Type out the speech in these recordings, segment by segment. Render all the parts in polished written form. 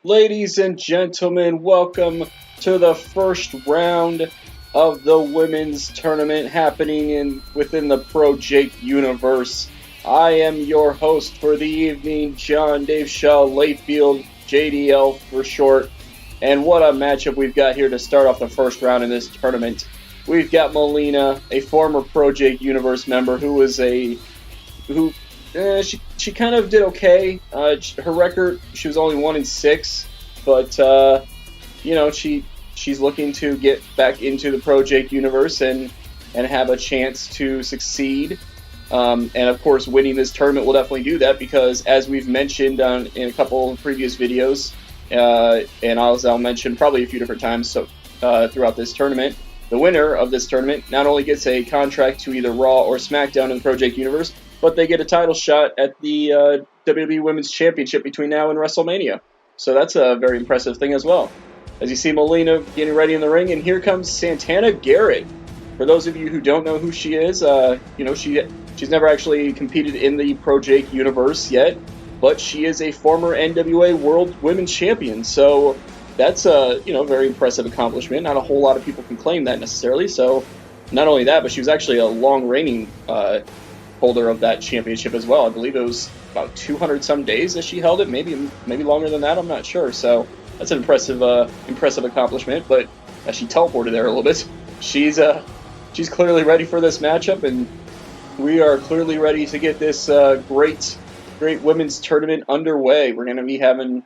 Ladies and gentlemen, welcome to the first round of the women's tournament happening within the ProJaked universe. I am your host for the evening, John Dave Shaw Layfield, JDL for short. And what a matchup we've got here to start off the first round in this tournament. We've got Molina, a former ProJaked universe member who she kind of did okay. Her record, she was only 1-6, but she's looking to get back into the ProJaked universe and have a chance to succeed. And of course, winning this tournament will definitely do that because, as we've mentioned in a couple of previous videos, and I'll mention probably a few different times throughout this tournament, the winner of this tournament not only gets a contract to either Raw or SmackDown in the ProJaked universe, but they get a title shot at the WWE Women's Championship between now and WrestleMania. So that's a very impressive thing as well. As you see Molina getting ready in the ring, and here comes Santana Garrett. For those of you who don't know who she is, she's never actually competed in the ProJaked universe yet, but she is a former NWA World Women's Champion. So that's a very impressive accomplishment. Not a whole lot of people can claim that necessarily. So not only that, but she was actually a long reigning holder of that championship as well. I believe it was about 200 some days that she held it, maybe longer than that. I'm not sure. So that's an impressive accomplishment. But as she teleported there a little bit, she's clearly ready for this matchup, and we are clearly ready to get this great women's tournament underway. We're going to be having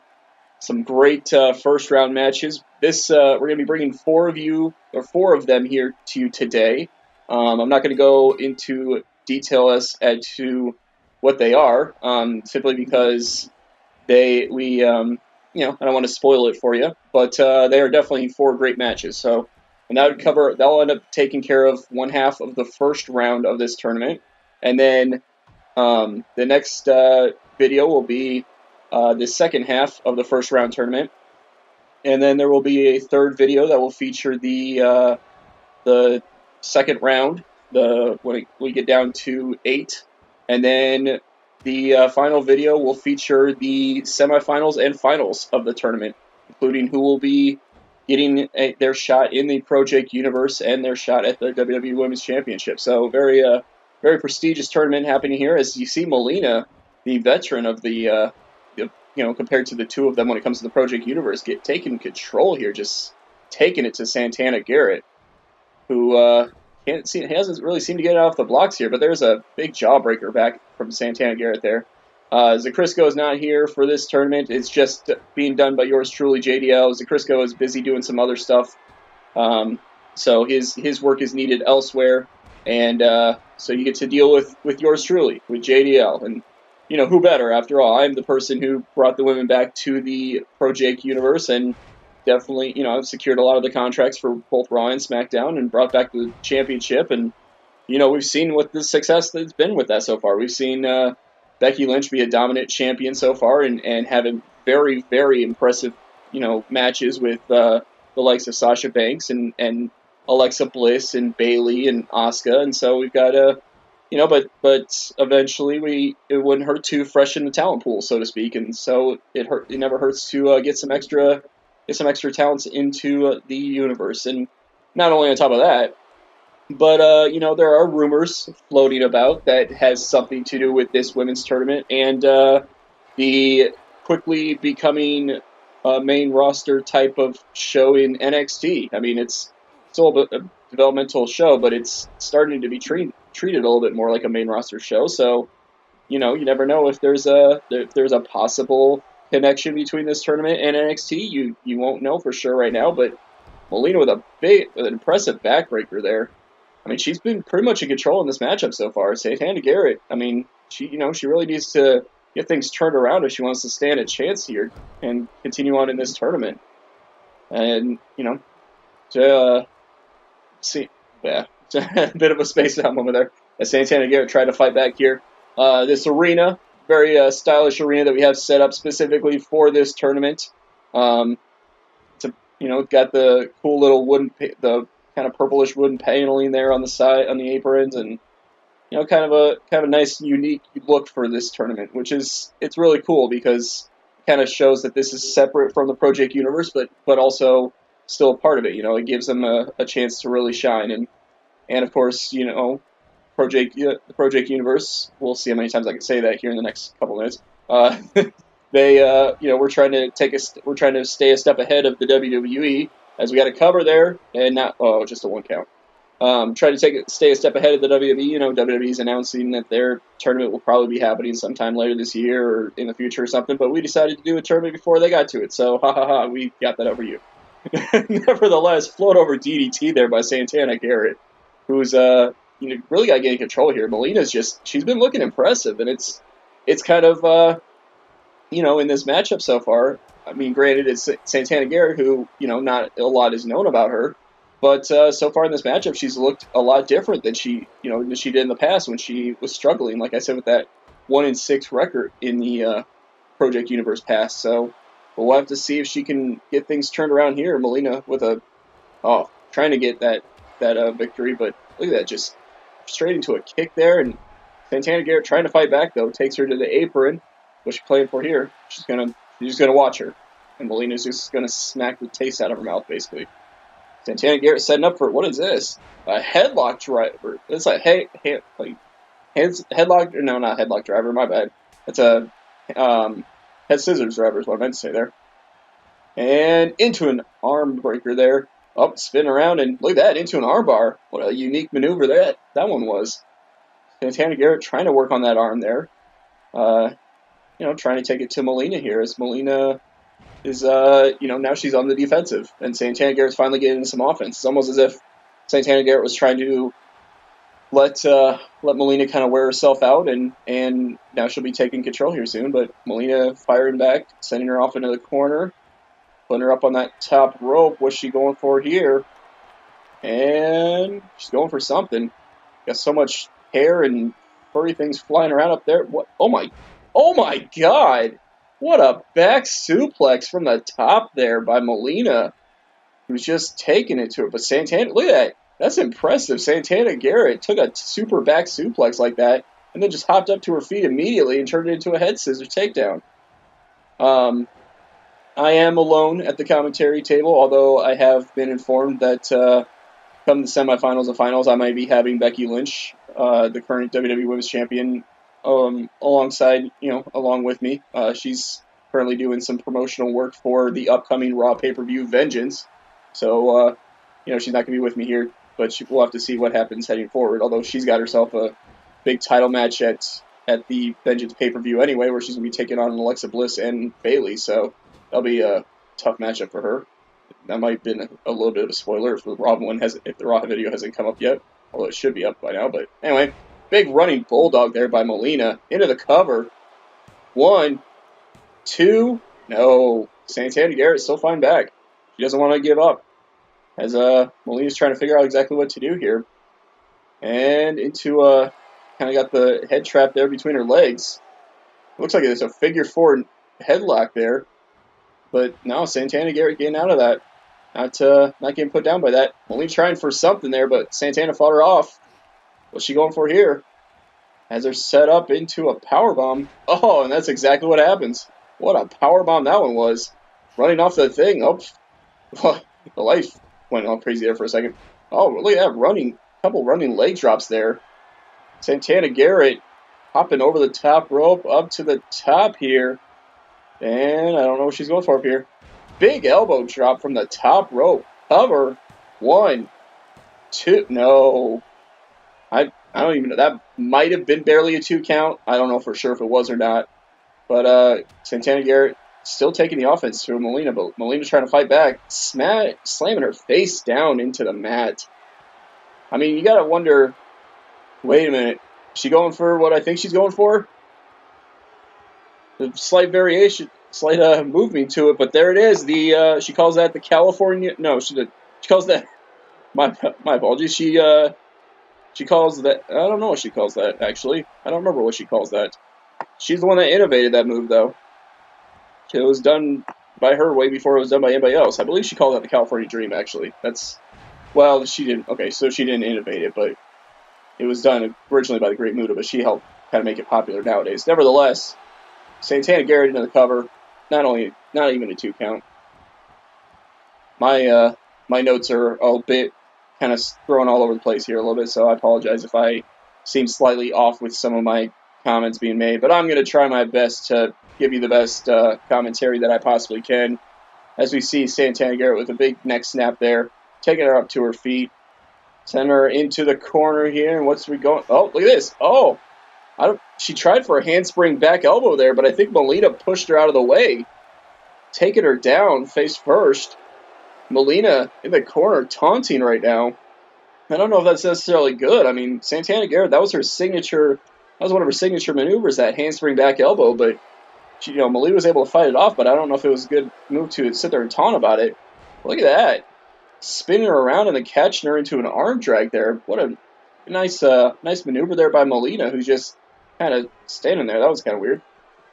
some great first round matches. We're going to be bringing four of them here to you today. I'm not going to go into detail as to what they are, simply because I don't want to spoil it for you, but they are definitely four great matches. So, and that'll end up taking care of one half of the first round of this tournament, and then the next video will be the second half of the first round tournament, and then there will be a third video that will feature the second round. When we get down to 8, and then the final video will feature the semifinals and finals of the tournament, including who will be getting their shot in the ProJaked universe and their shot at the WWE Women's Championship. So very prestigious tournament happening here. As you see, Molina, the veteran of the compared to the two of them when it comes to the ProJaked universe, taking control here, just taking it to Santana Garrett, who hasn't really seemed to get it off the blocks here, but there's a big jawbreaker back from Santana Garrett there. Zakrisco is not here for this tournament. It's just being done by yours truly, JDL. Zakrisco is busy doing some other stuff, so his work is needed elsewhere, and so you get to deal with yours truly, with JDL. And who better? After all, I'm the person who brought the women back to the ProJaked universe, and definitely, I've secured a lot of the contracts for both Raw and SmackDown and brought back the championship. And, we've seen what the success that's been with that so far. We've seen Becky Lynch be a dominant champion so far and having very, very impressive, matches with the likes of Sasha Banks and Alexa Bliss and Bayley and Asuka. And so we've got but eventually it wouldn't hurt to freshen the talent pool, so to speak. And so it never hurts to get some extra talents into the universe. And not only on top of that, but there are rumors floating about that has something to do with this women's tournament and the quickly becoming main roster type of show in NXT. I mean, it's still a developmental show, but it's starting to be treated a little bit more like a main roster show. So you never know if there's a possible connection between this tournament and NXT. You won't know for sure right now, but Molina with an impressive backbreaker there. I mean, she's been pretty much in control in this matchup so far. Santana Garrett, I mean, she really needs to get things turned around if she wants to stand a chance here and continue on in this tournament. And a bit of a space out moment there as Santana Garrett tried to fight back here. This arena, very stylish arena that we have set up specifically for this tournament. Got the cool little the kind of purplish wooden paneling there on the side, on the aprons, and kind of a nice, unique look for this tournament, it's really cool because kind of shows that this is separate from the ProJaked universe, but also still a part of it. It gives them a chance to really shine. And of course, the ProJaked universe. We'll see how many times I can say that here in the next couple minutes. We're trying to stay a step ahead of the WWE, as we got a cover there, and not just a 1 count. Trying to stay a step ahead of the WWE. WWE's announcing that their tournament will probably be happening sometime later this year or in the future or something, but we decided to do a tournament before they got to it, so we got that over you. Nevertheless, float over DDT there by Santana Garrett, who's really got to get in control here. Melina's she's been looking impressive, and it's kind of in this matchup so far. I mean, granted, it's Santana Garrett, who not a lot is known about her. But so far in this matchup, she's looked a lot different than she did in the past when she was struggling. Like I said, with that 1-6 record in the ProJaked Universe past. So we'll have to see if she can get things turned around here. Molina with trying to get that victory, but look at that, just straight into a kick there. And Santana Garrett trying to fight back though, takes her to the apron. What's she playing for here? She's just gonna watch her, and Molina's just gonna smack the taste out of her mouth basically. Santana Garrett setting up for, what is this? A headlock driver. It's like, headlock, no, not headlock driver, my bad. It's a head scissors driver is what I meant to say there. And into an arm breaker there. Up, spin around, and look at that, into an arm bar. What a unique maneuver that one was. Santana Garrett trying to work on that arm there. Trying to take it to Molina here, as Molina is, now she's on the defensive, and Santana Garrett's finally getting into some offense. It's almost as if Santana Garrett was trying to let Molina kind of wear herself out, and now she'll be taking control here soon. But Molina firing back, sending her off into the corner, putting her up on that top rope. What's she going for here? And she's going for something. Got so much hair and furry things flying around up there. What? Oh my God! What a back suplex from the top there by Molina, who's just taking it to her. But Santana, look at that. That's impressive. Santana Garrett took a super back suplex like that and then just hopped up to her feet immediately and turned it into a head scissors takedown. I am alone at the commentary table, although I have been informed that come the semifinals and finals, I might be having Becky Lynch, the current WWE Women's Champion, along with me. She's currently doing some promotional work for the upcoming Raw pay-per-view Vengeance. So, she's not going to be with me here, but we'll have to see what happens heading forward. Although she's got herself a big title match at the Vengeance pay-per-view anyway, where she's going to be taking on Alexa Bliss and Bayley. So that'll be a tough matchup for her. That might have been a little bit of a spoiler if the Raw video hasn't come up yet, although it should be up by now. But anyway, big running bulldog there by Molina into the cover. 1, 2, no. Santana Garrett still fighting back. She doesn't want to give up, as Molina's trying to figure out exactly what to do here. And into kind of got the head trap there between her legs. Looks like it's a figure 4 headlock there. But no, Santana Garrett getting out of that. Not getting put down by that. Molina trying for something there, but Santana fought her off. What's she going for here? Has her set up into a powerbomb. Oh, and that's exactly what happens. What a powerbomb that one was. Running off the thing. Oh, the life went all crazy there for a second. Oh, look at that couple running leg drops there. Santana Garrett hopping over the top rope up to the top here. And I don't know what she's going for up here. Big elbow drop from the top rope. Cover. 1, 2. No. I don't even know. That might have been barely a 2 count. I don't know for sure if it was or not. But Santana Garrett still taking the offense through Molina. But Molina's trying to fight back. Slamming her face down into the mat. I mean, you got to wonder, wait a minute. Is she going for what I think she's going for? The slight variation, slight movement to it, but there it is. She calls that the California. No, she calls that. My apologies. She calls that. I don't know what she calls that. Actually, I don't remember what she calls that. She's the one that innovated that move, though. It was done by her way before it was done by anybody else. I believe she called that the California Dream. Actually, she didn't. Okay, so she didn't innovate it, but it was done originally by the Great Muta, but she helped kind of make it popular nowadays. Nevertheless, Santana Garrett into the cover. not even a 2 count. My my notes are a bit kind of thrown all over the place here a little bit, so I apologize if I seem slightly off with some of my comments being made, but I'm going to try my best to give you the best commentary that I possibly can. As we see Santana Garrett with a big neck snap there, taking her up to her feet, send her into the corner here, and what's we going? Oh, look at this! Oh, she tried for a handspring back elbow there, but I think Molina pushed her out of the way, taking her down face first. Molina in the corner taunting right now. I don't know if that's necessarily good. I mean, Santana Garrett, that was one of her signature maneuvers, that handspring back elbow, but she, Molina was able to fight it off, but I don't know if it was a good move to sit there and taunt about it. Look at that. Spinning her around and then catching her into an arm drag there. What a nice maneuver there by Molina, who's just kind of standing there. That was kind of weird.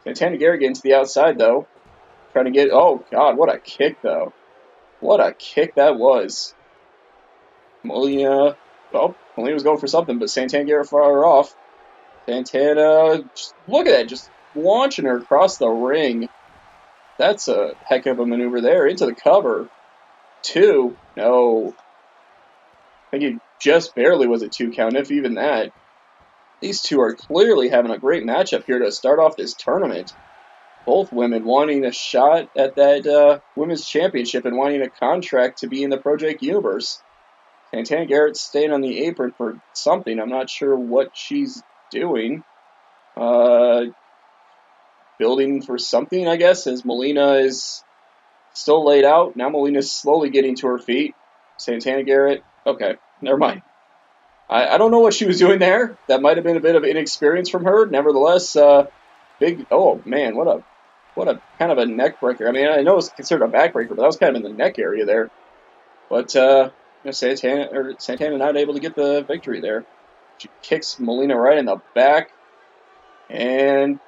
Santana Garrett getting to the outside, though. Trying to get, oh, God, what a kick, though. What a kick that was. Molina was going for something, but Santana Garrett fired her off. Santana, look at that, just launching her across the ring. That's a heck of a maneuver there. Into the cover. 2. No. I think it just barely was a 2 count, if even that. These two are clearly having a great matchup here to start off this tournament. Both women wanting a shot at that women's championship and wanting a contract to be in the ProJaked universe. Santana Garrett staying on the apron for something. I'm not sure what she's doing. Building for something, I guess, as Molina is still laid out. Now Molina's slowly getting to her feet. Santana Garrett, okay, never mind. I don't know what she was doing there. That might have been a bit of inexperience from her. Nevertheless, big, oh man, what a kind of a neck breaker. I mean, I know it's considered a back breaker, but that was kind of in the neck area there. But Santana not able to get the victory there. She kicks Molina right in the back and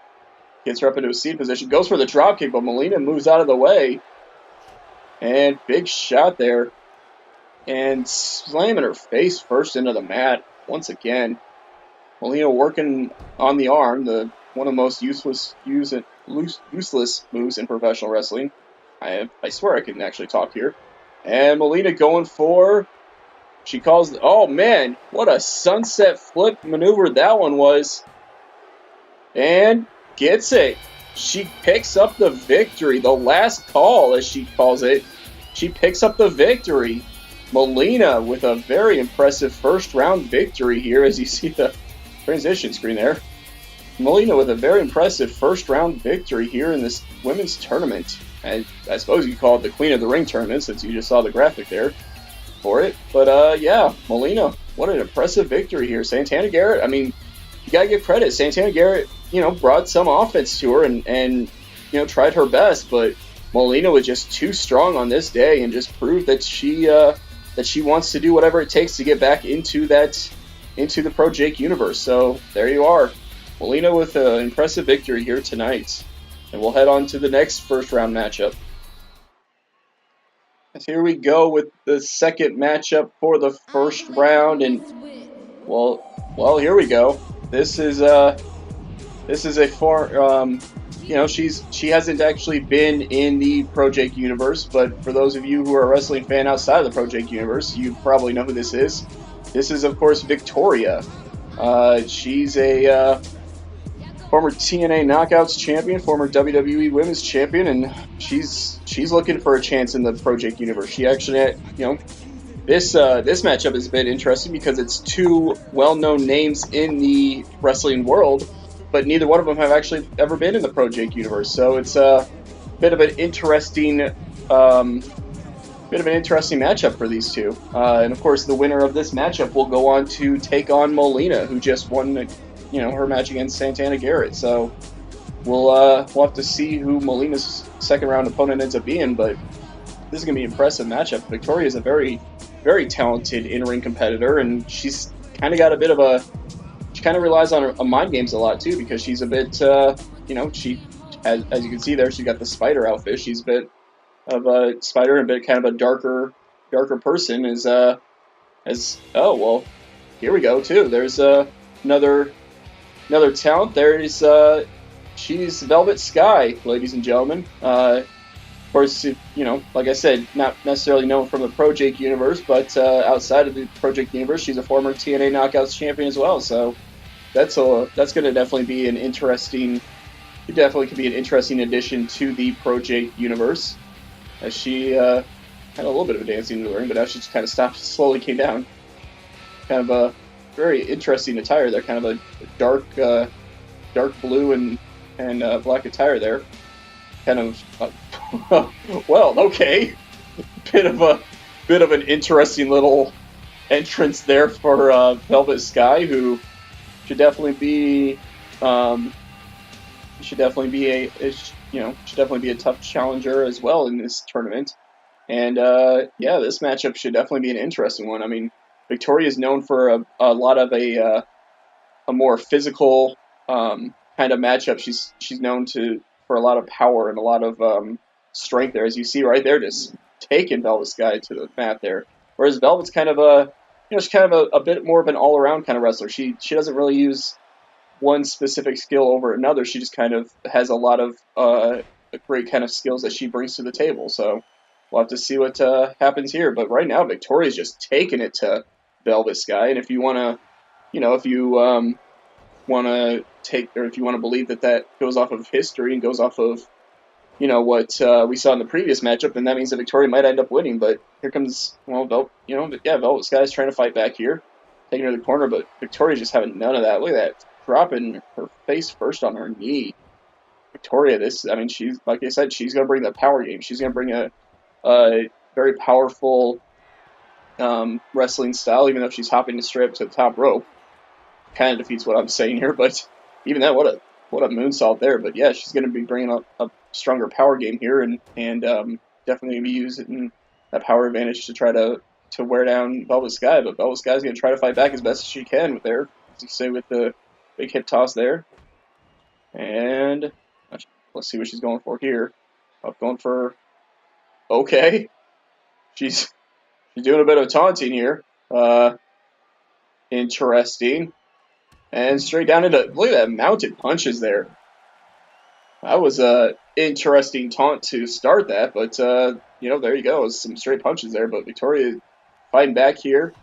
gets her up into a seat position. Goes for the drop kick, but Molina moves out of the way. And big shot there. And slamming her face first into the mat once again. Molina working on the arm, one of the most useless moves in professional wrestling. I swear I can actually talk here. And Molina going for, she calls, oh man, what a sunset flip maneuver that one was. And gets it. She picks up the victory. The last call, as she calls it. She picks up the victory. Molina with a very impressive first round victory here, as you see the transition screen there. Molina with a very impressive first round victory here in this women's tournament. And I suppose you call it the Queen of the Ring tournament, since you just saw the graphic there for it. But yeah, Molina, what an impressive victory here. Santana Garrett, I mean, you gotta give credit. Santana Garrett, brought some offense to her and tried her best, but Molina was just too strong on this day and just proved that she wants to do whatever it takes to get back into the ProJaked universe. So there you are, Molina with an impressive victory here tonight. And we'll head on to the next first round matchup. And here we go with the second matchup for the first round, and well, here we go. This is a she hasn't actually been in the ProJaked universe, but for those of you who are a wrestling fan outside of the ProJaked universe, you probably know who this is. This is, of course, Victoria. She's a former TNA Knockouts champion, former WWE Women's Champion, and she's looking for a chance in the ProJaked universe. She actually, this matchup has been interesting because it's two well-known names in the wrestling world, but neither one of them have actually ever been in the ProJaked universe. So it's a bit of an interesting matchup for these two. And of course, the winner of this matchup will go on to take on Molina, who just won, her match against Santana Garrett. So we'll have to see who Molina's second round opponent ends up being. But this is gonna be an impressive matchup. Victoria is a very, very talented in-ring competitor, and she's kind of got a bit of she kind of relies on her mind games a lot too, because she's a bit, she, as you can see there, she's got the spider outfit. She's a bit of a spider and a bit kind of a darker person. Oh well, here we go too. There's another talent. There's she's Velvet Sky, ladies and gentlemen. Of course, like I said, not necessarily known from the ProJaked universe, but outside of the ProJaked universe, she's a former TNA Knockouts champion as well. So that's going to definitely be an interesting. It definitely could be an interesting addition to the ProJaked universe, as she had a little bit of a dancing in the ring, but now she just kind of stopped, slowly came down. Kind of a very interesting attire there, kind of a dark blue and black attire there. Kind of, well, okay, bit of an interesting little entrance there for Velvet Sky, who should definitely be a tough challenger as well in this tournament. And yeah, this matchup should definitely be an interesting one. I mean, Victoria is known for a lot of a more physical kind of matchup. She's known for a lot of power and a lot of strength there, as you see right there, just taking Velvet Sky to the mat there. Whereas Velvet's kind of she's kind of a bit more of an all-around kind of wrestler. She doesn't really use one specific skill over another. She just kind of has a lot of great kind of skills that she brings to the table. So we'll have to see what happens here. But right now, Victoria's just taking it to Velvet Sky. And if you want to, if you want to take, or if you want to believe that goes off of history and goes off of, what we saw in the previous matchup, then that means that Victoria might end up winning. But here comes, Velvet Sky's trying to fight back here, taking her to the corner, but Victoria's just having none of that. Look at that, dropping her face first on her knee. Victoria, she's, like I said, she's going to bring the power game. She's going to bring a very powerful wrestling style, even though she's hopping straight up to the top rope. Kind of defeats what I'm saying here, but even that, what a moonsault there. But yeah, she's going to be bringing a stronger power game here, and definitely going to be using that power advantage to try to wear down Velvet Sky. But Velvet Sky's going to try to fight back as best as she can with there, as you say, with the big hip toss there. And let's see what she's going for here. Going for, okay, she's doing a bit of taunting here. Interesting. And straight down into, look at that, mounted punches there. That was a interesting taunt to start that, but there you go, some straight punches there. But Victoria fighting back here,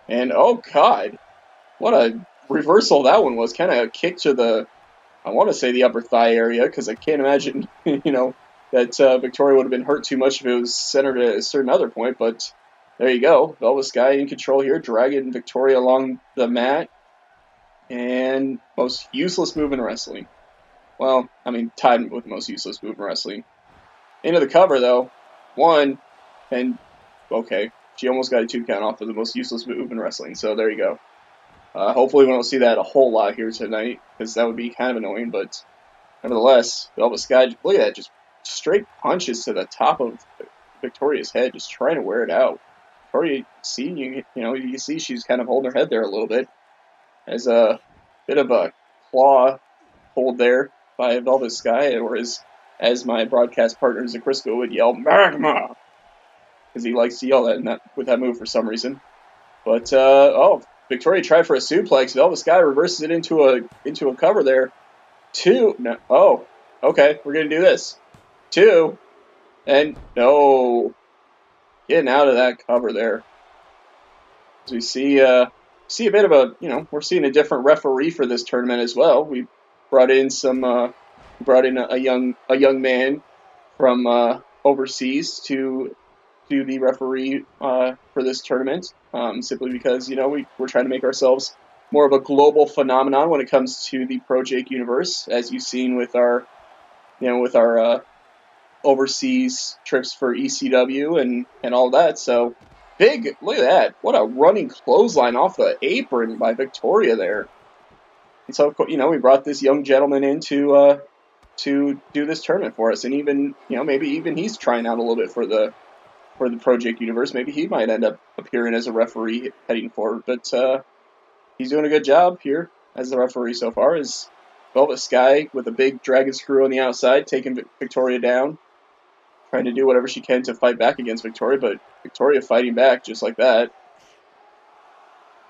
and oh god, what a reversal that one was. Kind of a kick to the, I want to say the upper thigh area, because I can't imagine, that Victoria would have been hurt too much if it was centered at a certain other point. But there you go, Velvet Sky in control here, dragging Victoria along the mat. And most useless move in wrestling. Well, tied with most useless move in wrestling. Into the cover, though. One, and okay, she almost got a 2 count off of the most useless move in wrestling. So there you go. Hopefully we don't see that a whole lot here tonight, because that would be kind of annoying. But nevertheless, Velvet Sky, look at that, just straight punches to the top of Victoria's head, just trying to wear it out. Victoria, you can see she's kind of holding her head there a little bit. As a bit of a claw hold there by Velvet Sky, or as my broadcast partner Zakrisco would yell, "Magma!" because he likes to yell that with that move for some reason. But Victoria tried for a suplex. Velvet Sky reverses it into a cover there. 2. No, oh, okay, we're gonna do this. 2, and no, getting out of that cover there. As we see a bit of a, we're seeing a different referee for this tournament as well. We brought in a young man from overseas to do the referee for this tournament, simply because, we're trying to make ourselves more of a global phenomenon when it comes to the ProJaked universe, as you've seen with our overseas trips for ECW and all that. So big, look at that. What a running clothesline off the apron by Victoria there. And so, we brought this young gentleman in to do this tournament for us. And even, maybe even he's trying out a little bit for the ProJaked universe. Maybe he might end up appearing as a referee heading forward. But he's doing a good job here as the referee so far. Is Velvet Sky with a big dragon screw on the outside, taking Victoria down. Trying to do whatever she can to fight back against Victoria, but Victoria fighting back just like that.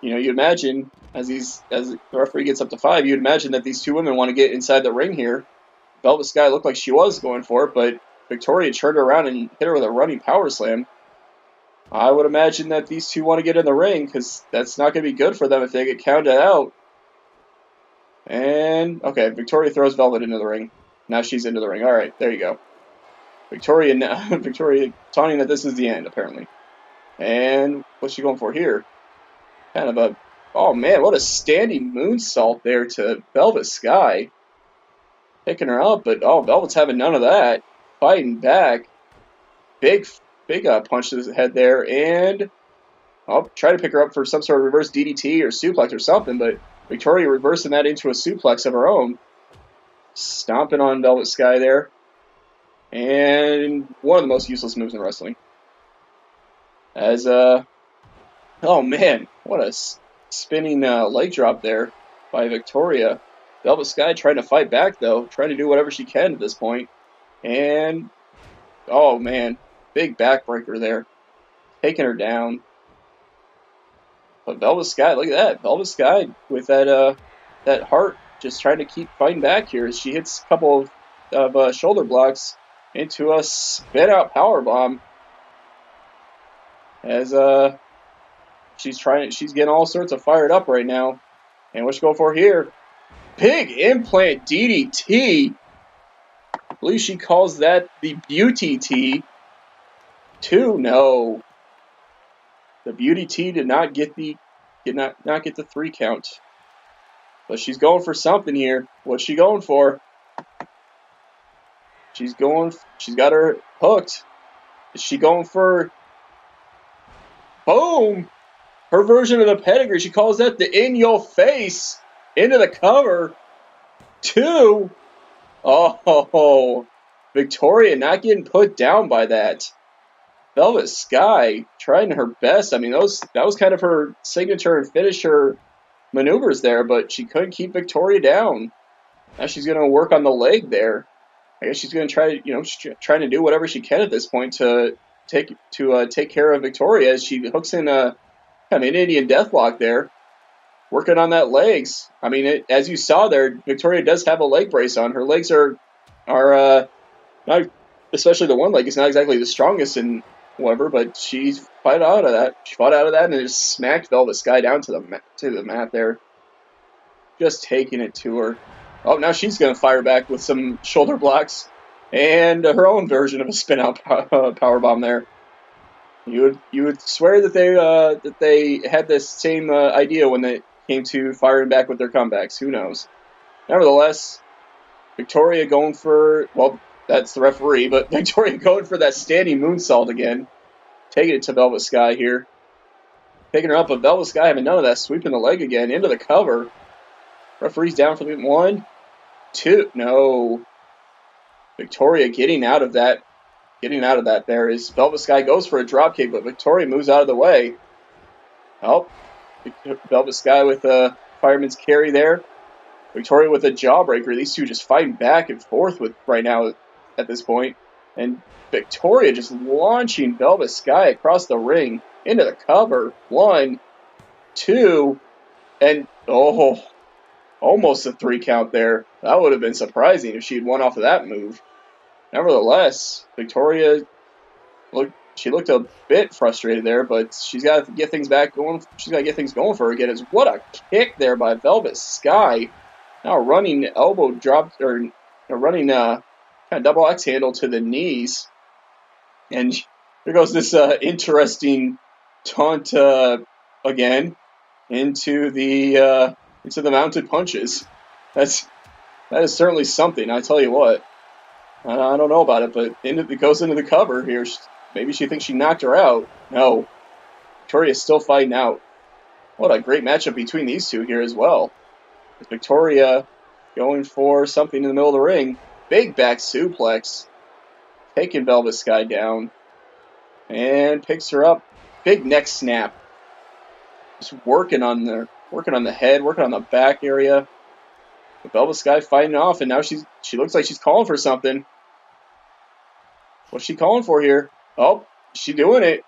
You imagine, as the referee gets up to 5, you'd imagine that these two women want to get inside the ring here Velvet Sky looked like she was going for it, but Victoria turned around and hit her with a running power slam. I would imagine that these two want to get in the ring because that's not going to be good for them if they get counted out. And, okay, Victoria throws Velvet into the ring. Now she's into the ring. All right, there you go. Victoria taunting that this is the end, apparently. And what's she going for here? Kind of a, oh man, what a standing moonsault there to Velvet Sky. Picking her up, but oh, Velvet's having none of that. Fighting back. Big punch to the head there, and I'll try to pick her up for some sort of reverse DDT or suplex or something, but Victoria reversing that into a suplex of her own. Stomping on Velvet Sky there. And one of the most useless moves in wrestling. As, oh man, what a spinning leg drop there by Victoria. Velvet Sky trying to fight back, though. Trying to do whatever she can at this point. And, oh man, big backbreaker there. Taking her down. But Velvet Sky, look at that. Velvet Sky with that that heart just trying to keep fighting back here as she hits a couple of shoulder blocks into a spin-out powerbomb. As she's getting all sorts of fired up right now. And what's she going for here? Big implant DDT. I believe she calls that the Beauty T. 2, no. The Beauty T did not get the 3 count. But she's going for something here. What's she going for? She's got her hooked. Is she going for, boom, her version of the pedigree? She calls that the in your face, into the cover, 2. Oh, Victoria not getting put down by that. Velvet Sky trying her best. I mean, that was kind of her signature and finisher maneuvers there, but she couldn't keep Victoria down. Now she's going to work on the leg there. I guess she's going to try to, trying to do whatever she can at this point to take care of Victoria as she hooks in a kind of an Indian deathlock there, working on that legs. I mean, as you saw there, Victoria does have a leg brace on. Her legs are not, especially the one leg is not exactly the strongest and whatever, but she fought out of that. She fought out of that and just smacked Velvet Sky down to the mat there, just taking it to her. Oh, now she's going to fire back with some shoulder blocks and her own version of a spin-out powerbomb there. You would swear that they had this same idea when they came to firing back with their comebacks. Who knows? Nevertheless, Victoria going for, well, that's the referee, but Victoria going for that standing moonsault again. Taking it to Velvet Sky here. Picking her up, but Velvet Sky having none of that. Sweeping the leg again into the cover. Referee's down for the 1, 2. No. Victoria getting out of that. Getting out of that there is Velvet Sky goes for a dropkick, but Victoria moves out of the way. Oh, Velvet Sky with a fireman's carry there. Victoria with a jawbreaker. These two just fighting back and forth with right now at this point. And Victoria just launching Velvet Sky across the ring into the cover. 1, 2, and oh, almost a 3 count there. That would have been surprising if she had won off of that move. Nevertheless, Victoria looked a bit frustrated there, but she's got to get things back going. She's got to get things going for her again. What a kick there by Velvet Sky. Now running elbow drop, or running kind of double X handle to the knees. And here goes this interesting taunt again into the mounted punches. That is certainly something, I tell you what. I don't know about it, but it goes into the cover here. Maybe she thinks she knocked her out. No. Victoria's still fighting out. What a great matchup between these two here as well. Victoria going for something in the middle of the ring. Big back suplex. Taking Velvet Sky down. And picks her up. Big neck snap. Just working on the head, working on the back area. But Velvet Sky fighting off, and now she looks like she's calling for something. What's she calling for here? Oh, she doing it.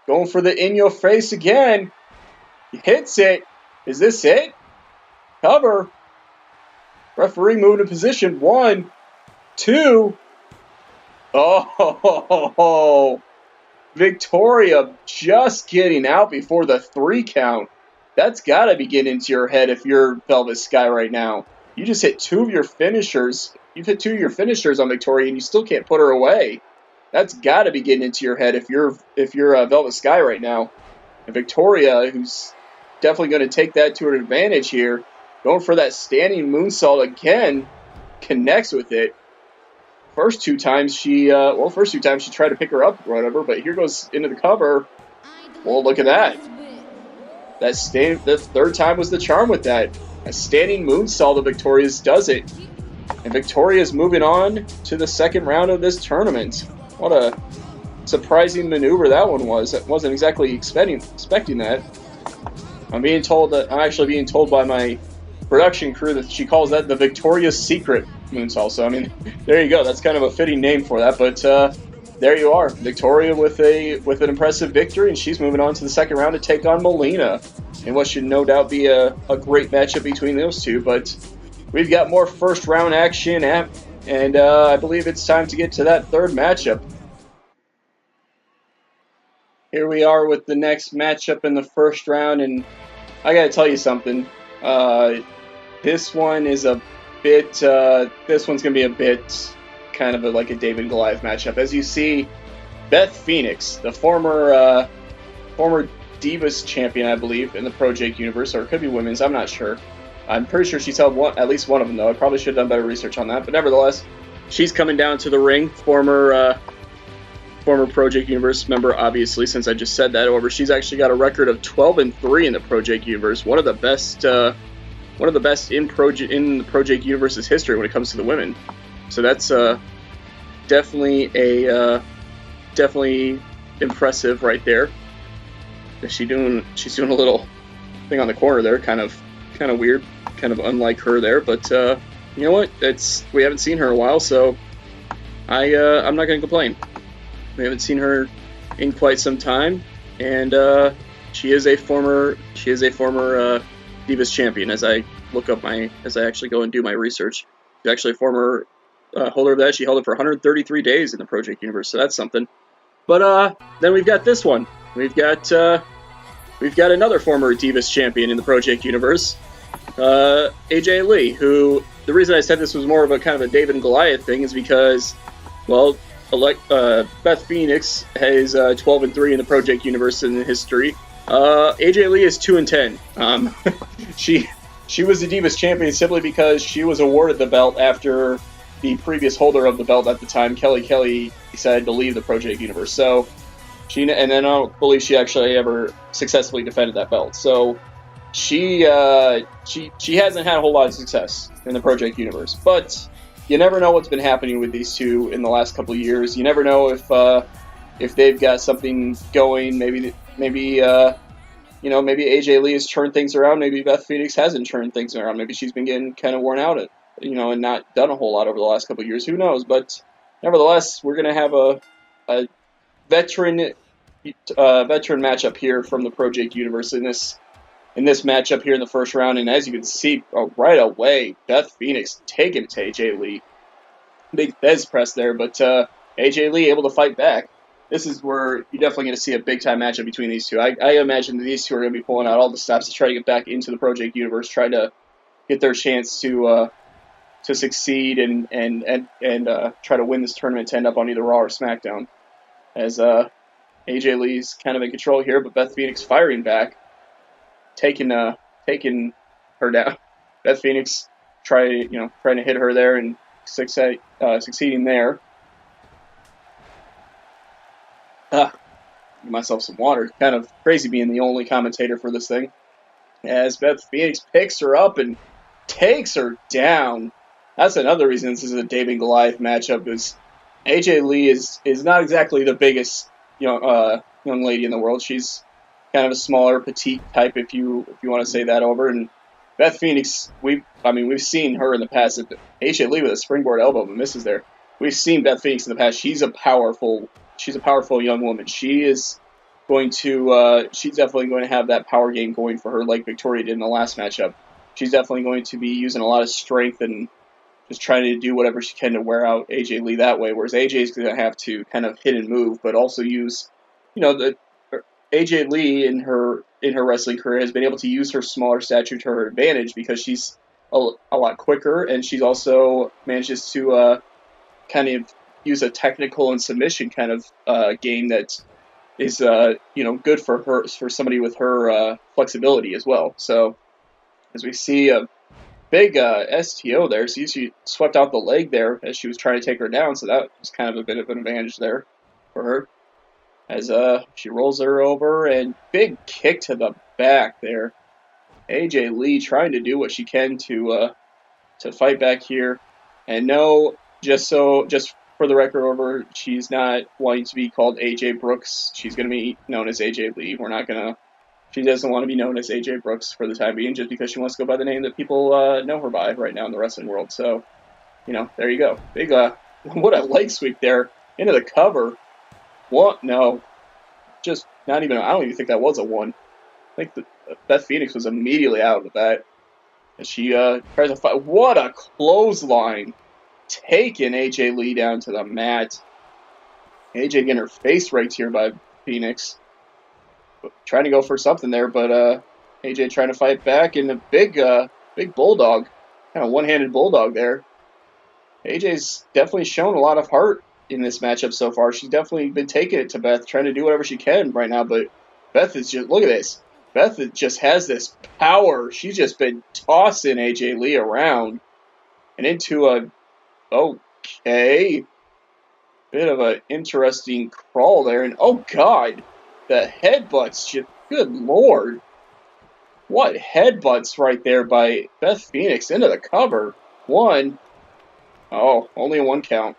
Going for the in your face again. He hits it. Is this it? Cover. Referee moved to position. 1, 2. Oh, Victoria just getting out before the 3 count. That's got to be getting into your head if you're Velvet Sky right now. You just hit 2 of your finishers. You've hit 2 of your finishers on Victoria, and you still can't put her away. That's got to be getting into your head if you're Velvet Sky right now. And Victoria, who's definitely going to take that to her advantage here, going for that standing moonsault again, connects with it. First two times she tried to pick her up or whatever, but here goes into the cover. Well, look at that. The third time was the charm with that. A standing moonsault of Victoria's does it. And Victoria's moving on to the second round of this tournament. What a surprising maneuver that one was. I wasn't exactly expecting that. I'm actually being told by my production crew that she calls that the Victoria's Secret moonsault. So, I mean, there you go. That's kind of a fitting name for that. But there you are. Victoria with an impressive victory, and she's moving on to the second round to take on Molina in what should no doubt be a great matchup between those two. But we've got more first round action, and I believe it's time to get to that third matchup. Here we are with the next matchup in the first round, and I gotta tell you something. This one is a bit. This one's gonna be a bit kind of like a David and Goliath matchup. As you see, Beth Phoenix, the former Divas champion, I believe, in the ProJaked universe, or it could be women's. I'm not sure. I'm pretty sure she's held at least one of them, though. I probably should have done better research on that. But nevertheless, she's coming down to the ring. Former ProJaked universe member, obviously, since I just said that. However, she's actually got a record of 12-3 in the ProJaked universe. One of the best in the ProJaked universe's history when it comes to the women. So that's definitely impressive right there. She's doing a little thing on the corner there, kind of weird, kind of unlike her there. But you know what? We haven't seen her in a while, so I'm not going to complain. We haven't seen her in quite some time, and she is a former Divas champion. As I actually go and do my research, she's actually a former holder of that. She held it for 133 days in the ProJaked universe, so that's something. But then we've got this one. We've got another former Divas champion in the ProJaked universe, AJ Lee. Who, the reason I said this was more of a kind of a David and Goliath thing is because, well, Beth Phoenix has 12-3 in the ProJaked universe in history. AJ Lee is 2-10. She was the Divas champion simply because she was awarded the belt after the previous holder of the belt at the time, Kelly, decided to leave the ProJaked universe. So and then I don't believe she actually ever successfully defended that belt. So she hasn't had a whole lot of success in the ProJaked universe, but you never know what's been happening with these two in the last couple of years. You never know if they've got something going. Maybe AJ Lee has turned things around. Maybe Beth Phoenix hasn't turned things around. Maybe she's been getting kind of worn out and not done a whole lot over the last couple of years. Who knows? But nevertheless, we're gonna have a veteran matchup here from the ProJaked universe in this matchup here in the first round. And as you can see right away, Beth Phoenix taking it to AJ Lee. Big Fez press there, but AJ Lee able to fight back. This is where you're definitely going to see a big-time matchup between these two. I imagine that these two are going to be pulling out all the stops to try to get back into the ProJaked universe, try to get their chance to succeed and try to win this tournament to end up on either Raw or SmackDown. As AJ Lee's kind of in control here, but Beth Phoenix firing back, taking her down. Beth Phoenix trying to hit her there and succeeding there. Give myself some water. Kind of crazy being the only commentator for this thing. As Beth Phoenix picks her up and takes her down. That's another reason this is a David and Goliath matchup, is AJ Lee is not exactly the biggest young lady in the world. She's kind of a smaller, petite type, if you want to say that over. And Beth Phoenix, we've seen her in the past. AJ Lee with a springboard elbow but misses there. We've seen Beth Phoenix in the past. She's a powerful young woman. She's definitely going to have that power game going for her like Victoria did in the last matchup. she's definitely going to be using a lot of strength and just trying to do whatever she can to wear out AJ Lee that way, whereas AJ is going to have to kind of hit and move, but also use, the AJ Lee in her wrestling career has been able to use her smaller stature to her advantage because she's a lot quicker, and she also manages to kind of use a technical and submission kind of game that is good for somebody with her flexibility as well. So as we see a big STO there. See, she swept out the leg there as she was trying to take her down, so that was kind of a bit of an advantage there for her. As she rolls her over, and big kick to the back there. AJ Lee trying to do what she can to fight back here. And no, just for the record over, she's not wanting to be called AJ Brooks. She's going to be known as AJ Lee. She doesn't want to be known as AJ Brooks for the time being, just because she wants to go by the name that people know her by right now in the wrestling world. So, there you go. Big, what a leg sweep there into the cover. What? No, just not even. I don't even think that was a one. I think Beth Phoenix was immediately out of that. And she tries to fight. What a clothesline, taking AJ Lee down to the mat. AJ getting her face raked here by Phoenix. Trying to go for something there, but AJ trying to fight back, and a big bulldog, kind of one-handed bulldog there. AJ's definitely shown a lot of heart in this matchup so far. She's definitely been taking it to Beth, trying to do whatever she can right now, but Beth is just, look at this. Beth just has this power. She's just been tossing AJ Lee around and into a, okay, bit of an interesting crawl there, and oh God, the headbutts, just, good Lord. What headbutts right there by Beth Phoenix into the cover. One. Oh, only a one count.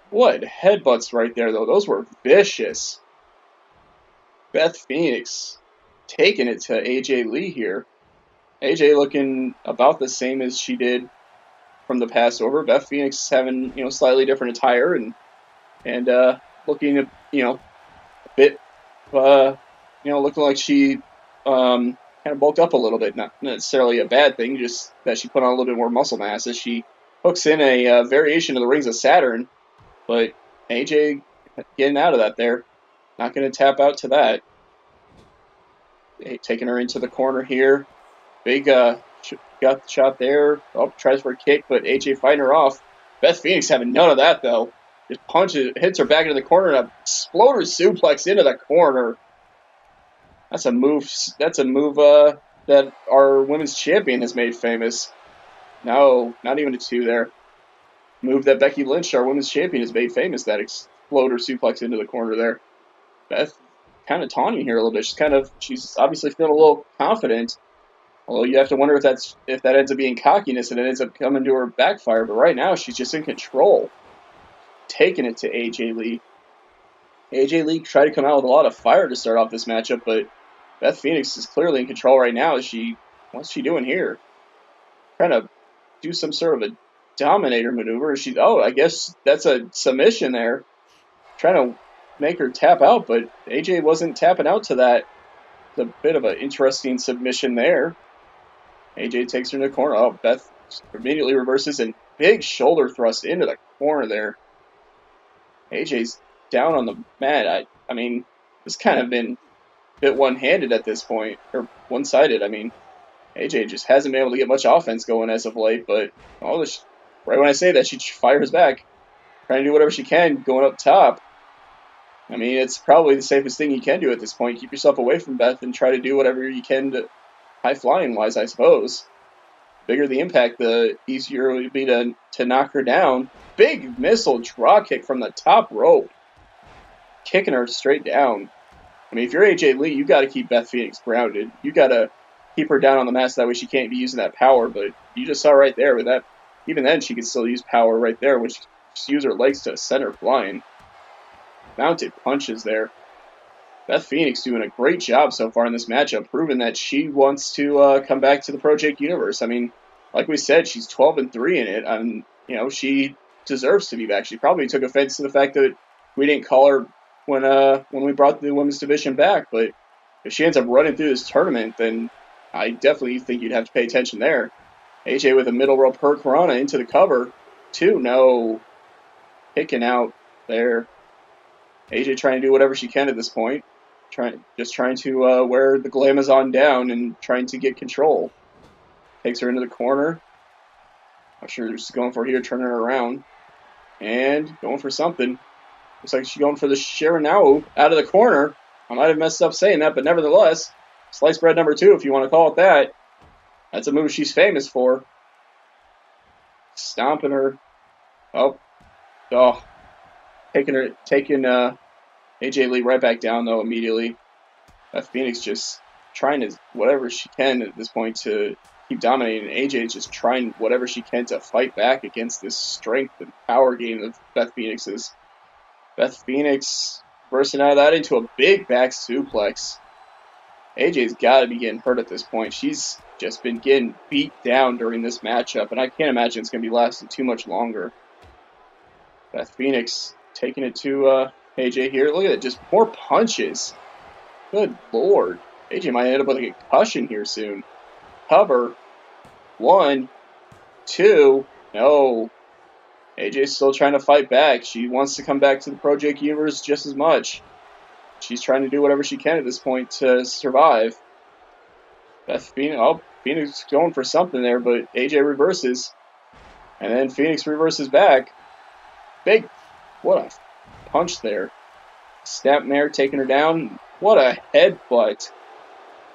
What headbutts right there, though. Those were vicious. Beth Phoenix taking it to AJ Lee here. AJ looking about the same as she did from the past over. Beth Phoenix having, slightly different attire and looking, a bit looking like she kind of bulked up a little bit. Not necessarily a bad thing, just that she put on a little bit more muscle mass as she hooks in a variation of the Rings of Saturn. But AJ getting out of that there. Not going to tap out to that. Taking her into the corner here. Big got the shot there. Oh, tries for a kick, but AJ fighting her off. Beth Phoenix having none of that, though. Just punches, hits her back into the corner, and a exploder suplex into the corner. That's a move. That's a move that our women's champion has made famous. No, not even a two there. Move that Becky Lynch, our women's champion, has made famous. That exploder suplex into the corner there. Beth kind of taunting here a little bit. She's obviously feeling a little confident. Although you have to wonder if that ends up being cockiness and it ends up coming to her backfire. But right now she's just in control. Taking it to AJ Lee. AJ Lee tried to come out with a lot of fire to start off this matchup, but Beth Phoenix is clearly in control right now. What's she doing here? Trying to do some sort of a dominator maneuver. I guess that's a submission there. Trying to make her tap out, but AJ wasn't tapping out to that. It's a bit of an interesting submission there. AJ takes her in the corner. Oh, Beth immediately reverses and big shoulder thrust into the corner there. AJ's down on the mat. I mean, it's kind of been a bit one-handed at this point, or one-sided. I mean, AJ just hasn't been able to get much offense going as of late, but right when I say that, she fires back, trying to do whatever she can going up top. I mean, it's probably the safest thing you can do at this point. Keep yourself away from Beth and try to do whatever you can to high-flying-wise, I suppose. Bigger the impact, the easier it would be to knock her down. Big missile draw kick from the top rope. Kicking her straight down. I mean, if you're AJ Lee, you got to keep Beth Phoenix grounded. You got to keep her down on the mat so that way she can't be using that power. But you just saw right there with that. Even then, she could still use power right there, which just use her legs to send her flying. Mounted punches there. Beth Phoenix doing a great job so far in this matchup, proving that she wants to come back to the ProJaked universe. I mean, like we said, she's 12-3 in it, and she deserves to be back. She probably took offense to the fact that we didn't call her when we brought the women's division back. But if she ends up running through this tournament, then I definitely think you'd have to pay attention there. AJ with a middle rope hurricanrana into the cover. 2, no. Kicking out there. AJ trying to do whatever she can at this point. Just trying to wear the Glamazon down and trying to get control. Takes her into the corner. Not sure she's going for here, turning her around. And going for something. Looks like she's going for the Shiranao out of the corner. I might have messed up saying that, but nevertheless, sliced bread number 2, if you want to call it that. That's a move she's famous for. Stomping her. Oh. Taking AJ Lee right back down, though, immediately. Beth Phoenix just trying to whatever she can at this point to keep dominating. AJ is just trying whatever she can to fight back against this strength and power game of Beth Phoenix's. Beth Phoenix bursting out of that into a big back suplex. AJ's got to be getting hurt at this point. She's just been getting beat down during this matchup, and I can't imagine it's going to be lasting too much longer. Beth Phoenix taking it to AJ here. Look at it, just more punches. Good lord. AJ might end up with a concussion here soon. Cover. 1, 2, no. AJ's still trying to fight back. She wants to come back to the ProJaked universe just as much. She's trying to do whatever she can at this point to survive. Beth Phoenix, Phoenix going for something there, but AJ reverses. And then Phoenix reverses back. Big, what a punch there. Snapmare taking her down. What a headbutt.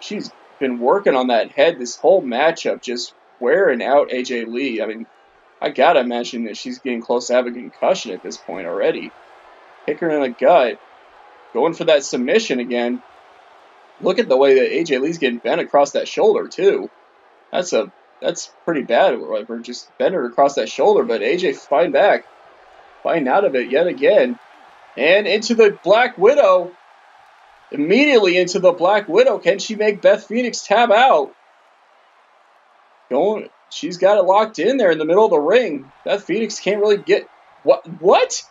She's been working on that head this whole matchup, just wearing out AJ Lee. I mean, I gotta imagine that she's getting close to having a concussion at this point already. Kick her in the gut. Going for that submission again. Look at the way that AJ Lee's getting bent across that shoulder, too. That's pretty bad. We're just bent her across that shoulder, but AJ fighting back. Fighting out of it yet again. And into the Black Widow. Immediately into the Black Widow. Can she make Beth Phoenix tap out? She's got it locked in there in the middle of the ring. Beth Phoenix can't really get... What?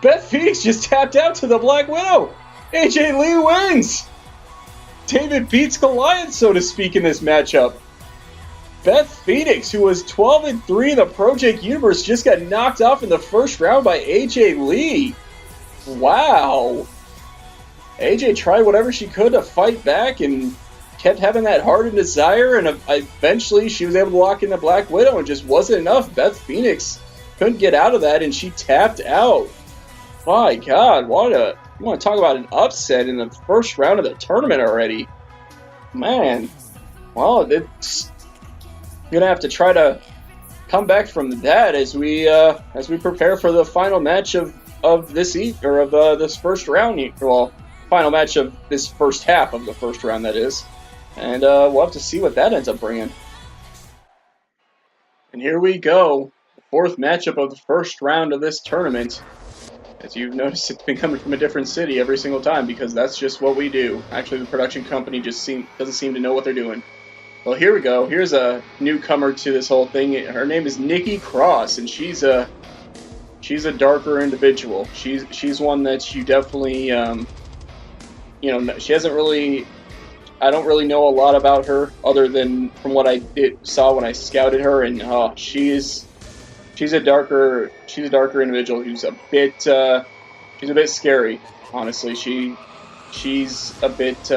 Beth Phoenix just tapped out to the Black Widow. AJ Lee wins. David beats Goliath, so to speak, in this matchup. Beth Phoenix, who was 12-3 in the ProJaked universe, just got knocked off in the first round by AJ Lee. Wow. AJ tried whatever she could to fight back and kept having that heart and desire, and eventually she was able to lock in the Black Widow, and just wasn't enough. Beth Phoenix couldn't get out of that, and she tapped out. My God, you want to talk about an upset in the first round of the tournament already. Man, well, it's gonna have to try to come back from that as we prepare for the final match of this this first round. Well, final match of this first half of the first round, that is, and we'll have to see what that ends up bringing. And here we go, the fourth matchup of the first round of this tournament. As you've noticed, it's been coming from a different city every single time because that's just what we do. Actually, the production company just doesn't seem to know what they're doing. Well, here we go. Here's a newcomer to this whole thing. Her name is Nikki Cross, and she's a darker individual. She's one that you definitely, she hasn't really. I don't really know a lot about her other than from what I saw when I scouted her, and she's a darker individual who's a bit scary, honestly. She's a bit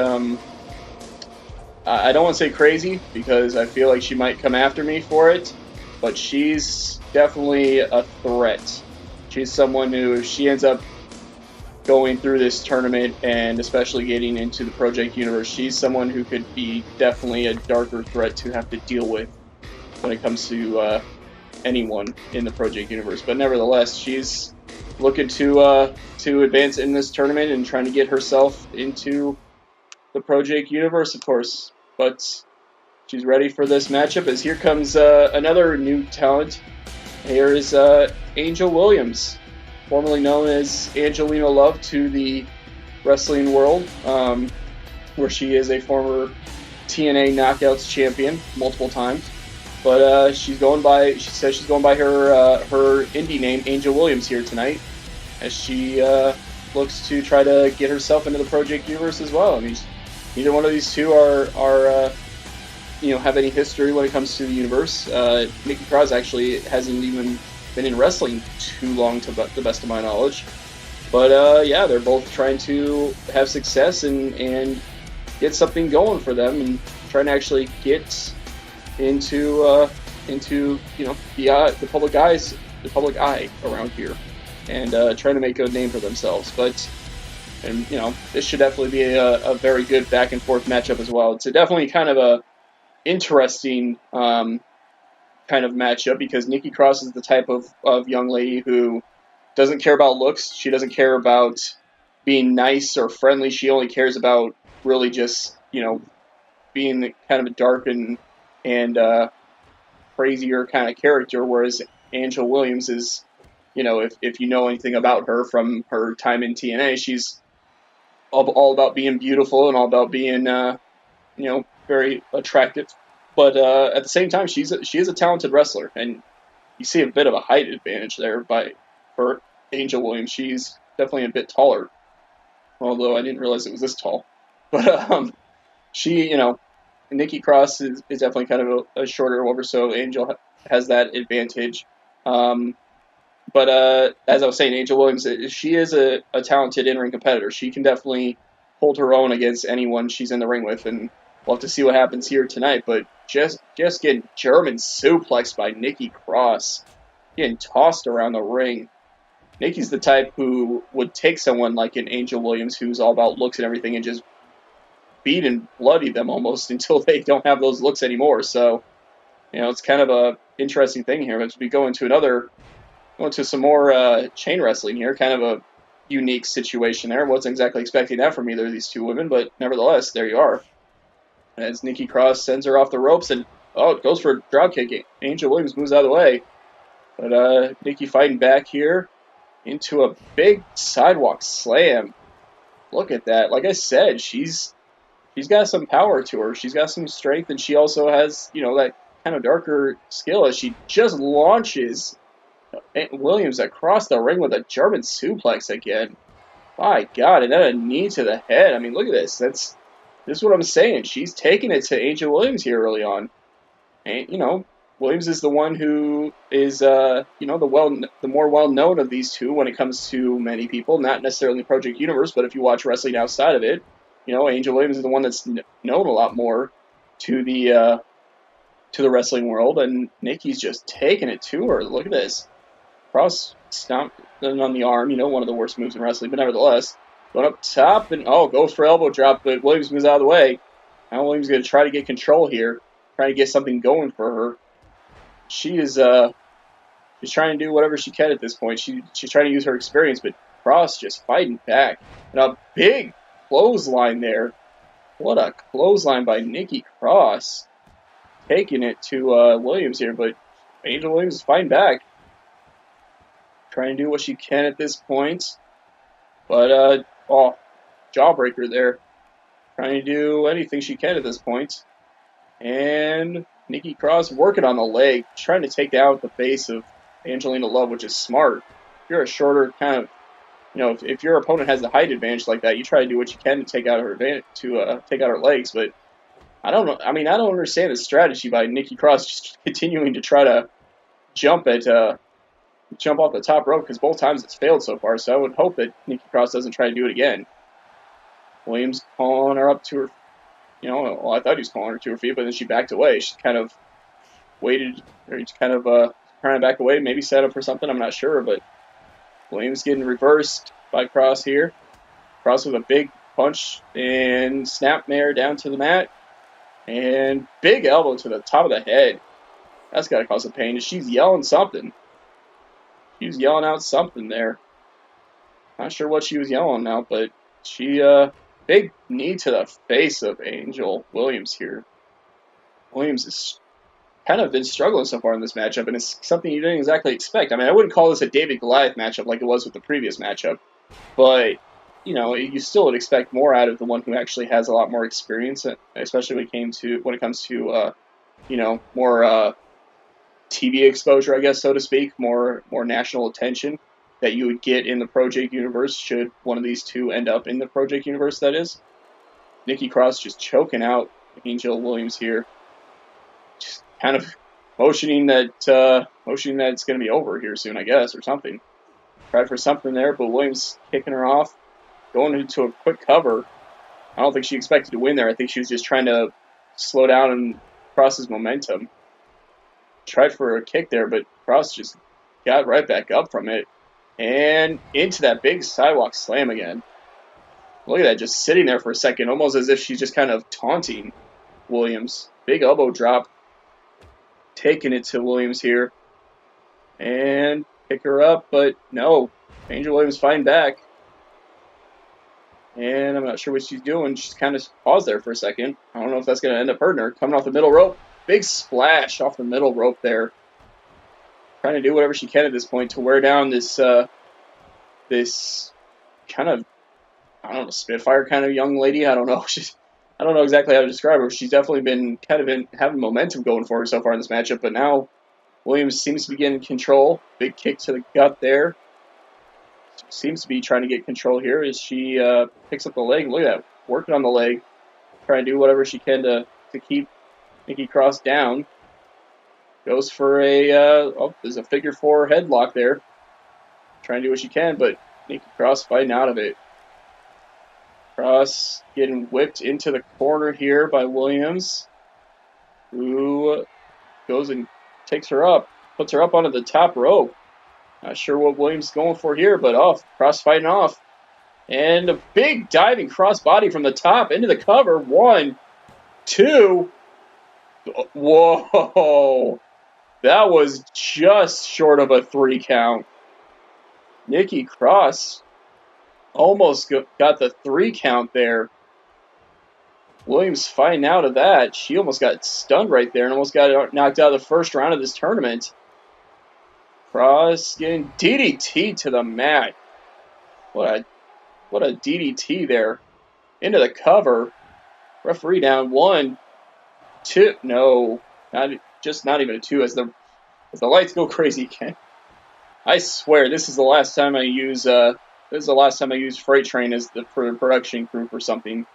I don't want to say crazy because I feel like she might come after me for it, but she's definitely a threat. She's someone who, if she ends up going through this tournament and especially getting into the ProJaked universe, she's someone who could be definitely a darker threat to have to deal with when it comes to anyone in the ProJaked universe. But nevertheless, she's looking to advance in this tournament and trying to get herself into the ProJaked universe, of course. But she's ready for this matchup, as here comes another new talent. Here is Angel Williams, formerly known as Angelina Love to the wrestling world, where she is a former TNA Knockouts champion multiple times. But she says she's going by her indie name, Angel Williams, here tonight, as she looks to try to get herself into the ProJaked universe as well. I mean, neither one of these two are have any history when it comes to the universe. Nikki Cross actually hasn't even been in wrestling too long, to the best of my knowledge. But yeah, they're both trying to have success and get something going for them, and trying to actually get into the public eye around here, and trying to make a name for themselves. And this should definitely be a very good back and forth matchup as well. It's definitely kind of a interesting kind of matchup, because Nikki Cross is the type of young lady who doesn't care about looks. She doesn't care about being nice or friendly. She only cares about really just being kind of a dark and crazier kind of character. Whereas Angel Williams is, if you know anything about her from her time in TNA, she's all about being beautiful and all about being very attractive. But at the same time, she is a talented wrestler, and you see a bit of a height advantage there for Angel Williams. She's definitely a bit taller, although I didn't realize it was this tall. But she, Nikki Cross is definitely kind of a shorter over, so Angel has that advantage. But as I was saying, Angel Williams, she is a talented in-ring competitor. She can definitely hold her own against anyone she's in the ring with, and we'll have to see what happens here tonight. But just getting German suplexed by Nikki Cross, getting tossed around the ring. Nikki's the type who would take someone like an Angel Williams, who's all about looks and everything, and just beat and bloody them almost until they don't have those looks anymore. So, it's kind of a interesting thing here. As we go into some more chain wrestling here, kind of a unique situation there. Wasn't exactly expecting that from either of these two women, but nevertheless, there you are. As Nikki Cross sends her off the ropes, and it goes for a drop kick. Angel Williams moves out of the way, but Nikki fighting back here into a big sidewalk slam. Look at that. Like I said, she's got some power to her. She's got some strength, and she also has, that kind of darker skill as she just launches Williams across the ring with a German suplex again. My God, and then a knee to the head. I mean, look at this. This is what I'm saying. She's taking it to Angel Williams here early on. And, Williams is the one who is, the more well-known of these two when it comes to many people. Not necessarily in the ProJaked universe, but if you watch wrestling outside of it, Angel Williams is the one that's known a lot more to the wrestling world. And Nikki's just taking it to her. Look at this. Cross stomped on the arm, one of the worst moves in wrestling, but nevertheless, going up top, and goes for elbow drop, but Williams moves out of the way. Now Williams is going to try to get control here, trying to get something going for her. She is she's trying to do whatever she can at this point. She's trying to use her experience, but Cross just fighting back. And a big clothesline there. What a clothesline by Nikki Cross. Taking it to Williams here, but Angel Williams is fighting back. Trying to do what she can at this point. But, jawbreaker there. Trying to do anything she can at this point. And Nikki Cross working on the leg, trying to take out the base of Angelina Love, which is smart. If you're a shorter kind of, if your opponent has the height advantage like that, you try to do what you can to take out her advantage, take out her legs. But I don't know. I mean, I don't understand the strategy by Nikki Cross just continuing to try to jump off the top rope, because both times it's failed so far. So I would hope that Nikki Cross doesn't try to do it again. Williams calling her up to her. I thought he was calling her to her feet, but then she backed away. She kind of waited, or he's kind of trying to back away, maybe set up for something. I'm not sure, but Williams getting reversed by Cross here. Cross with a big punch and snapmare down to the mat, and big elbow to the top of the head. That's got to cause some pain. She's yelling something. She was yelling out something there. Not sure what she was yelling out, but she, big knee to the face of Angel Williams here. Williams has kind of been struggling so far in this matchup, and it's something you didn't exactly expect. I mean, I wouldn't call this a David Goliath matchup like it was with the previous matchup, but, you still would expect more out of the one who actually has a lot more experience, especially when it comes to more, TV exposure, I guess, so to speak, more national attention that you would get in the ProJaked universe should one of these two end up in the ProJaked universe, that is. Nikki Cross just choking out Angel Williams here. just kind of motioning that it's going to be over here soon, I guess, or something. Tried for something there, but Williams kicking her off, going into a quick cover. I don't think she expected to win there. I think she was just trying to slow down and Cross's momentum. Tried for a kick there, but Cross just got right back up from it. And into that big sidewalk slam again. Look at that, just sitting there for a second, almost as if she's just kind of taunting Williams. Big elbow drop. Taking it to Williams here. And pick her up, but no. Angel Williams fighting back. And I'm not sure what she's doing. She's kind of paused there for a second. I don't know if that's going to end up hurting her. Coming off the middle rope. Big splash off the middle rope there. Trying to do whatever she can at this point to wear down this this kind of, I don't know, Spitfire kind of young lady. I don't know. I don't know exactly how to describe her. She's definitely been having momentum going for her so far in this matchup, but now Williams seems to be getting control. Big kick to the gut there. She seems to be trying to get control here as she picks up the leg. Look at that, working on the leg. Trying to do whatever she can to keep Nikki Cross down. Goes for there's a figure 4 headlock there. Trying to do what she can, but Nikki Cross fighting out of it. Cross getting whipped into the corner here by Williams, who goes and takes her up, puts her up onto the top rope. Not sure what Williams is going for here, but Cross fighting off. And a big diving cross body from the top into the cover. 1, 2. Whoa. That was just short of a 3 count. Nikki Cross almost got the 3 count there. Williams fighting out of that. She almost got stunned right there and almost got knocked out of the first round of this tournament. Cross getting DDT to the mat. What a DDT there. Into the cover. Referee down. 1, 2. No, not even a 2 as the lights go crazy again. I swear this is the last time I use Freight Train for the production crew for something.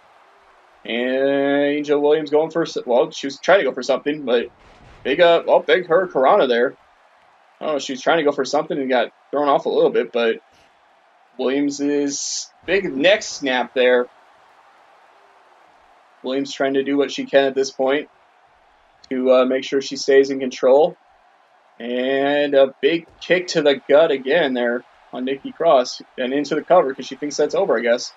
And Angel Williams going for, well, she was trying to go for something, but big Hurricanrana there. I don't know, she was trying to go for something and got thrown off a little bit, but Williams' big neck snap there. Williams trying to do what she can at this point to make sure she stays in control. And a big kick to the gut again there on Nikki Cross and into the cover because she thinks that's over, I guess.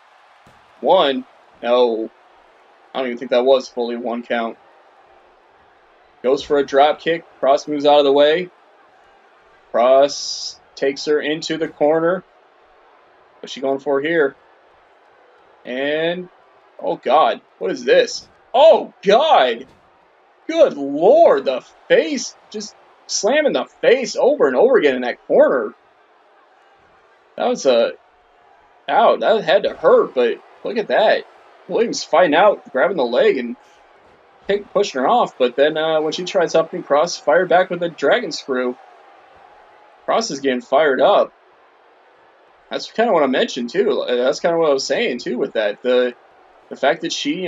1. No. I don't even think that was fully 1 count. Goes for a drop kick. Cross moves out of the way. Cross takes her into the corner. What's she going for here? And, oh God, what is this? Oh God! Good Lord, the face, just slamming the face over and over again in that corner. That was that had to hurt, but look at that. Williams fighting out, grabbing the leg and pushing her off, but then when she tried something, Cross fired back with a dragon screw. Cross is getting fired up. That's kind of what I mentioned too. That's kind of what I was saying too with that. The fact that she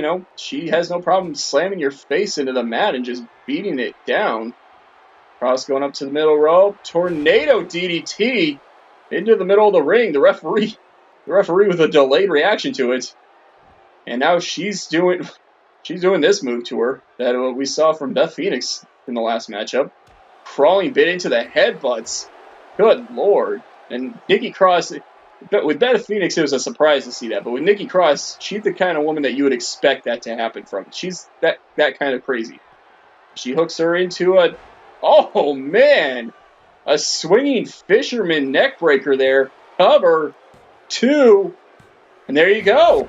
has no problem slamming your face into the mat and just beating it down. Cross going up to the middle rope. Tornado DDT into the middle of the ring. The referee with a delayed reaction to it. And now she's doing this move to her that we saw from Beth Phoenix in the last matchup. Crawling bit into the headbutts. Good Lord. And Nikki Cross, with Beth Phoenix, it was a surprise to see that. But with Nikki Cross, she's the kind of woman that you would expect that to happen from. She's that kind of crazy. She hooks her into oh man, a swinging fisherman neck breaker there. Cover 2, and there you go.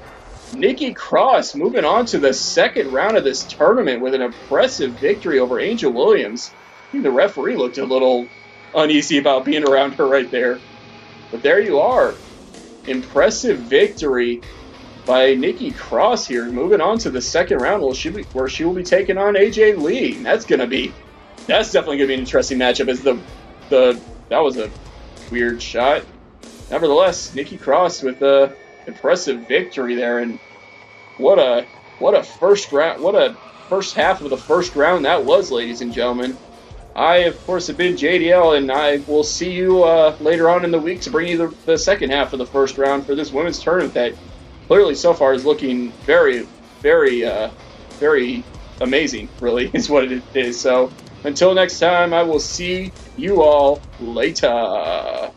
Nikki Cross moving on to the second round of this tournament with an impressive victory over Angel Williams. I think the referee looked a little uneasy about being around her right there. But there you are. Impressive victory by Nikki Cross here. Moving on to the second round where she will be taking on AJ Lee. That's definitely going to be an interesting matchup as that was a weird shot. Nevertheless, Nikki Cross with a impressive victory there, and what a first round, what a first half of the first round that was, ladies and gentlemen. I, of course, have been JDL, and I will see you later on in the week to bring you the second half of the first round for this women's tournament that clearly so far is looking very, very, very amazing, really, is what it is. So until next time, I will see you all later.